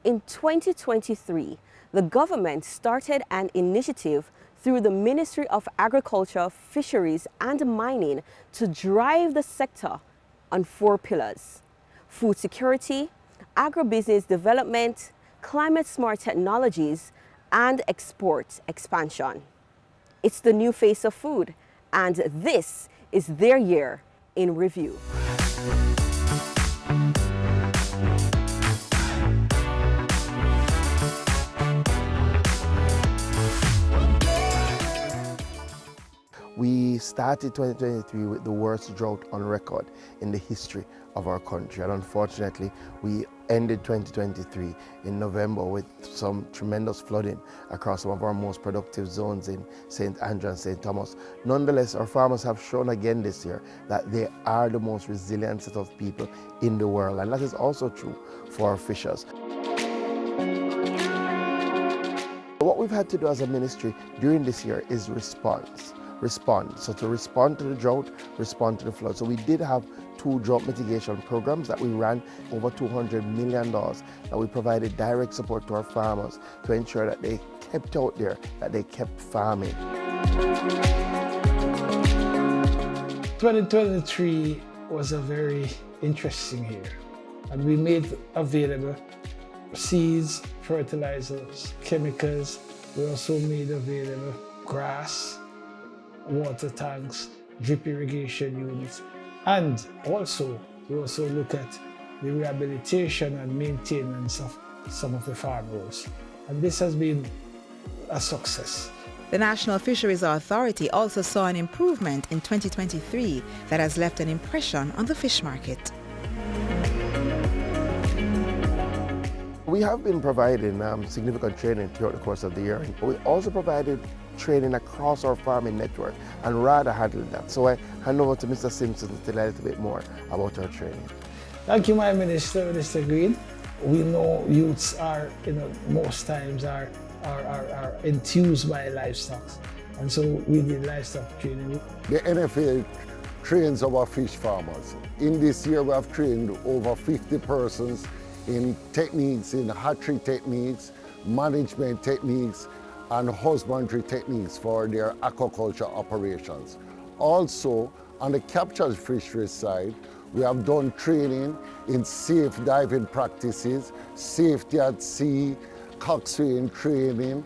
In 2023, the government started an initiative through the Ministry of Agriculture, Fisheries and Mining to drive the sector on 4 pillars: food security, agribusiness development, climate-smart technologies, and export expansion. It's the new face of food, and this is their year in review. We started 2023 with the worst drought on record in the history of our country, and unfortunately we ended 2023 in November with some tremendous flooding across some of our most productive zones in St. Andrew and St. Thomas. Nonetheless, our farmers have shown again this year that they are the most resilient set of people in the world, and that is also true for our fishers. What we've had to do as a ministry during this year is respond. So to respond to the drought, respond to the flood. So we did have 2 drought mitigation programs that we ran, over $200 million, that we provided direct support to our farmers to ensure that they kept out there, that they kept farming. 2023 was a very interesting year, and we made available seeds, fertilizers, chemicals. We also made available grass, water tanks, drip irrigation units, and we also look at the rehabilitation and maintenance of some of the farm roads. And this has been a success. The National Fisheries Authority also saw an improvement in 2023 that has left an impression on the fish market. We have been providing significant training throughout the course of the year. We also provided training across our farming network and rather handled that. So I hand over to Mr. Simpson to tell a little bit more about our training. Thank you, my Minister, Minister Green. We know youths are, most times are enthused by livestock. And so we did livestock training. The NFL trains our fish farmers. In this year, we have trained over 50 persons in techniques, in hatchery techniques, management techniques, and husbandry techniques for their aquaculture operations. Also, on the captured fisheries side, we have done training in safe diving practices, safety at sea, coxswain training.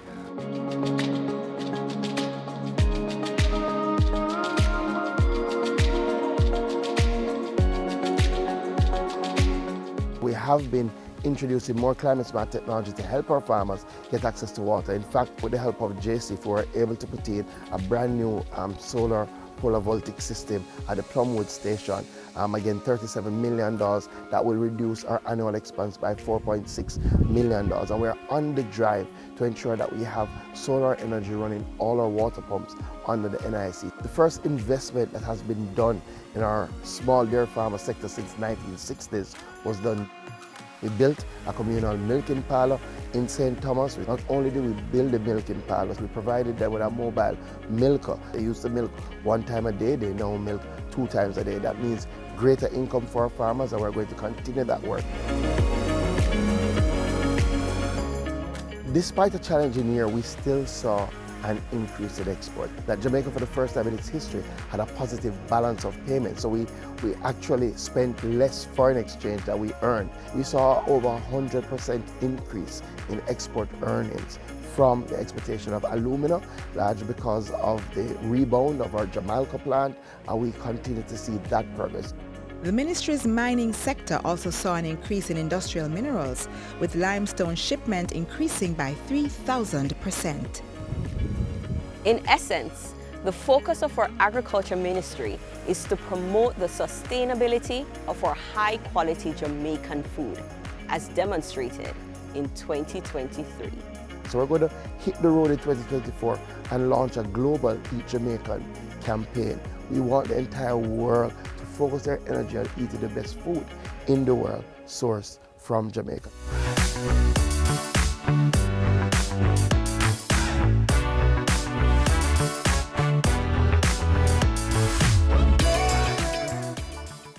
We have been introducing more climate-smart technology to help our farmers get access to water. In fact, with the help of JC, we were able to put in a brand new solar polar voltaic system at the Plumwood station. Again, $37 million that will reduce our annual expense by $4.6 million. And we're on the drive to ensure that we have solar energy running all our water pumps under the NIC. The first investment that has been done in our small dairy farmer sector since 1960s was done. We built a communal milking parlor in St. Thomas. Not only did we build the milking parlors, we provided them with a mobile milker. They used to milk 1 time a day, they now milk 2 times a day. That means greater income for our farmers, and we're going to continue that work. Despite a challenging year, we still saw an increase in export. That Jamaica, for the first time in its history, had a positive balance of payments. So we actually spent less foreign exchange than we earned. We saw over 100% increase in export earnings from the exportation of alumina, largely because of the rebound of our Jamaica plant, and we continue to see that progress. The ministry's mining sector also saw an increase in industrial minerals, with limestone shipment increasing by 3,000%. In essence, the focus of our agriculture ministry is to promote the sustainability of our high-quality Jamaican food, as demonstrated in 2023. So we're going to hit the road in 2024 and launch a global Eat Jamaican campaign. We want the entire world to focus their energy on eating the best food in the world, sourced from Jamaica.